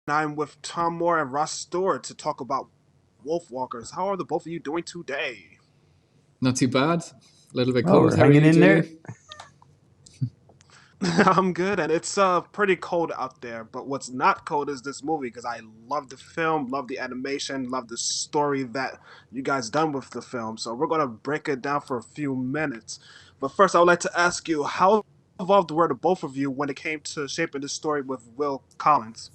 I'm with Tom Moore and Ross Stewart to talk about Wolfwalkers. How are the both of you doing today? Not too bad. A little bit Oh, cold. we're How are hanging you, in there. Julian? I'm good, and it's pretty cold out there. But what's not cold is this movie because I love the film, love the animation, love the story that you guys done with the film. So we're gonna break it down for a few minutes. But first, I would like to ask you how involved were the both of you when it came to shaping the story with Will Collins?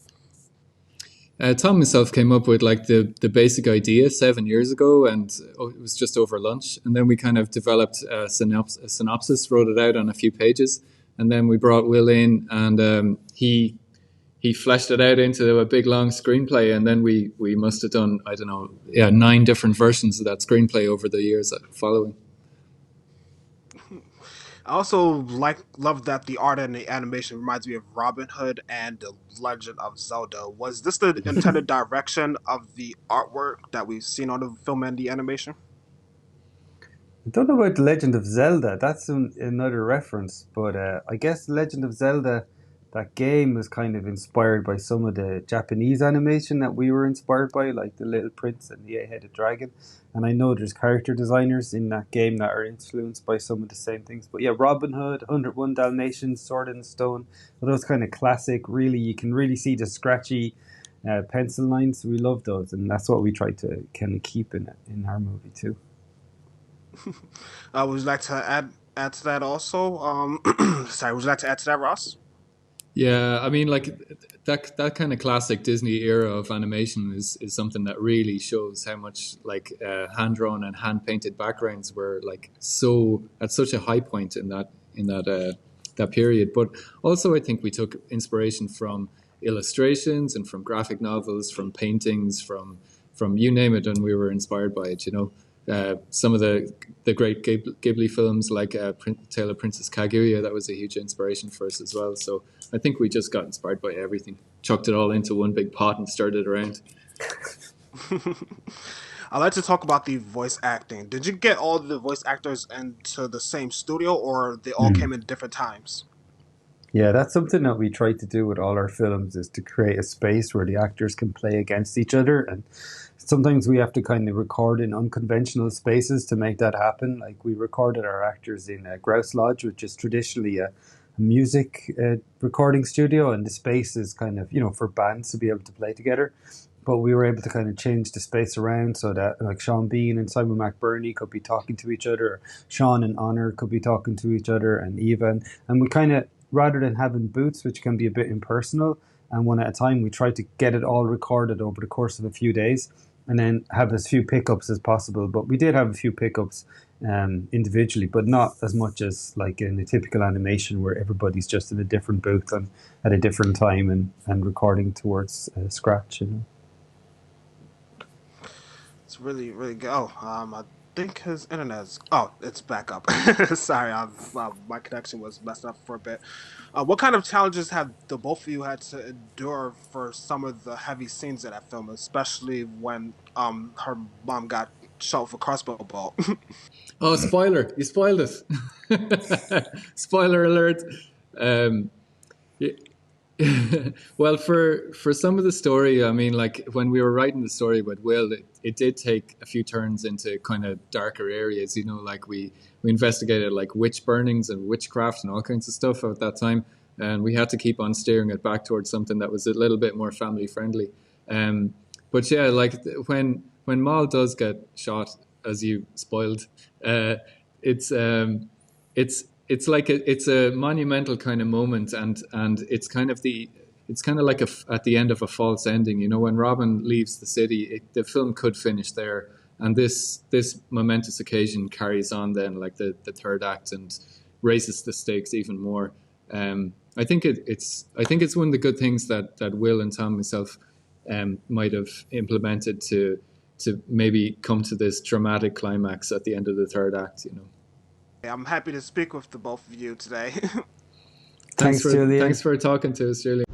Tom himself came up with like the basic idea 7 years ago, and it was just over lunch. And then we kind of developed a synopsis, wrote it out on a few pages, and then we brought Will in, and he fleshed it out into a big long screenplay. And then we must have done, I don't know, yeah, 9 different versions of that screenplay over the years following. I also love that the art and the animation reminds me of Robin Hood and the Legend of Zelda. Was this the intended direction of the artwork that we've seen on the film and the animation? I don't know about The Legend of Zelda. That's another reference, but I guess The Legend of Zelda, that game, was kind of inspired by some of the Japanese animation that we were inspired by, like The Little Prince and the Eight-Headed Dragon. And I know there's character designers in that game that are influenced by some of the same things. But yeah, Robin Hood, 101 Dalmatians, Sword in the Stone, those kind of classic, really, you can really see the scratchy pencil lines. We love those, and that's what we try to kind of keep in our movie too. Would you like to add to that also? Sorry, would you like to add to that, Ross? Yeah, I mean, like that kind of classic Disney era of animation is something that really shows how much like hand drawn and hand painted backgrounds were like so at such a high point in that period. But also, I think we took inspiration from illustrations and from graphic novels, from paintings, from you name it, and we were inspired by it. Some of the great Ghibli films like Tale of Princess Kaguya, that was a huge inspiration for us as well. So I think we just got inspired by everything, chucked it all into one big pot and started around. I'd like to talk about the voice acting. Did you get all the voice actors into the same studio, or they all came in different times? Yeah, that's something that we try to do with all our films is to create a space where the actors can play against each other. And sometimes we have to kind of record in unconventional spaces to make that happen. Like we recorded our actors in Grouse Lodge, which is traditionally a music recording studio, and the space is kind of, for bands to be able to play together. But we were able to kind of change the space around so that like Sean Bean and Simon McBurney could be talking to each other, or Sean and Honor could be talking to each other, and Eva. And we kind of, rather than having booths, which can be a bit impersonal, and one at a time, we try to get it all recorded over the course of a few days and then have as few pickups as possible. But we did have a few pickups individually, but not as much as like in a typical animation where everybody's just in a different booth and at a different time and recording towards scratch. It's really, really good. Oh, I think his internet's. Oh, it's back up. Sorry, my connection was messed up for a bit. What kind of challenges have the both of you had to endure for some of the heavy scenes in that film, especially when her mom got shot with a crossbow bolt? Oh, spoiler! You spoiled it. Spoiler alert. Um, well, for some of the story, I mean, like when we were writing the story with Will, it did take a few turns into kind of darker areas. Like we investigated like witch burnings and witchcraft and all kinds of stuff at that time, and we had to keep on steering it back towards something that was a little bit more family friendly. Um, but yeah, like when Maul does get shot, as you spoiled, uh, it's it's like it's a monumental kind of moment, and it's kind of like at the end of a false ending. When Robin leaves the city, the film could finish there, and this momentous occasion carries on then like the third act and raises the stakes even more. I think it's one of the good things that Will and Tom myself might have implemented to maybe come to this dramatic climax at the end of the third act. I'm happy to speak with the both of you today. Thanks, Thanks Julian. for talking to us, Julie.